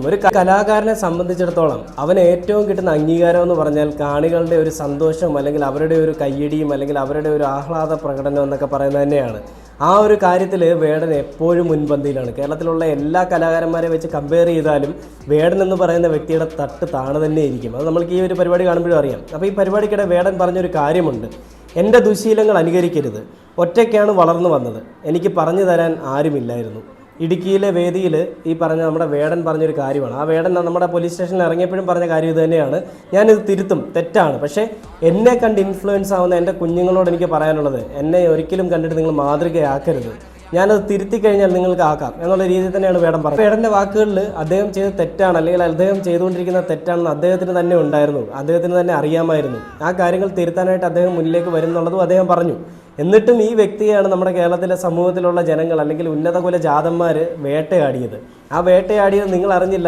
ഒരു കലാകാരനെ സംബന്ധിച്ചിടത്തോളം അവന് ഏറ്റവും കിട്ടുന്ന അംഗീകാരം എന്ന് പറഞ്ഞാൽ കാണികളുടെ ഒരു സന്തോഷം, അല്ലെങ്കിൽ അവരുടെ ഒരു കയ്യടിയും, അല്ലെങ്കിൽ അവരുടെ ഒരു ആഹ്ലാദ പ്രകടനം എന്നൊക്കെ പറയുന്നത് തന്നെയാണ്. ആ ഒരു കാര്യത്തിൽ വേടൻ എപ്പോഴും മുൻപന്തിയിലാണ്. കേരളത്തിലുള്ള എല്ലാ കലാകാരന്മാരെ വെച്ച് കമ്പയർ ചെയ്താലും വേടൻ എന്ന് പറയുന്ന വ്യക്തിയുടെ തട്ട് താണു തന്നെ ഇരിക്കും. അത് നമ്മൾക്ക് ഈ ഒരു പരിപാടി കാണുമ്പോഴും അറിയാം. അപ്പോൾ ഈ പരിപാടിക്കിടെ വേടൻ പറഞ്ഞൊരു കാര്യമുണ്ട്: എൻ്റെ ദുശീലങ്ങൾ അനുകരിക്കരുത്. ഒറ്റയ്ക്കാണ് വളർന്നു വന്നത്, എനിക്ക് പറഞ്ഞു തരാൻ ആരുമില്ലായിരുന്നു. ഇടുക്കിയിലെ വേദിയിൽ ഈ പറഞ്ഞ നമ്മുടെ വേടൻ പറഞ്ഞൊരു കാര്യമാണ്. ആ വേടൻ നമ്മുടെ പോലീസ് സ്റ്റേഷനിൽ ഇറങ്ങിയപ്പോഴും പറഞ്ഞ കാര്യം ഇത് തന്നെയാണ്: ഞാനിത് തിരുത്തും, തെറ്റാണ്. പക്ഷേ എന്നെ കണ്ട് ഇൻഫ്ലുവൻസ് ആവുന്ന എൻ്റെ കുഞ്ഞുങ്ങളോട് എനിക്ക് പറയാനുള്ളത്, എന്നെ ഒരിക്കലും കണ്ടിട്ട് നിങ്ങൾ മാതൃകയാക്കരുത്. ഞാനത് തിരുത്തി കഴിഞ്ഞാൽ നിങ്ങൾക്ക് ആക്കാം എന്നുള്ള രീതിയിൽ തന്നെയാണ് വേടൻ പറഞ്ഞത്. വേടൻ്റെ വാക്കുകളിൽ അദ്ദേഹം ചെയ്ത് തെറ്റാണ്, അല്ലെങ്കിൽ അദ്ദേഹം ചെയ്തുകൊണ്ടിരിക്കുന്ന തെറ്റാണെന്ന് അദ്ദേഹത്തിന് തന്നെ ഉണ്ടായിരുന്നു, അദ്ദേഹത്തിന് തന്നെ അറിയാമായിരുന്നു. ആ കാര്യങ്ങൾ തിരുത്താനായിട്ട് അദ്ദേഹം മുന്നിലേക്ക് വരുന്നുള്ളതും അദ്ദേഹം പറഞ്ഞു. എന്നിട്ടും ഈ വ്യക്തിയാണ് നമ്മുടെ കേരളത്തിലെ സമൂഹത്തിലുള്ള ജനങ്ങൾ, അല്ലെങ്കിൽ ഉന്നത കുല ജാതന്മാർ വേട്ടയാടിയത്. ആ വേട്ടയാടിയത് നിങ്ങൾ അറിഞ്ഞില്ല.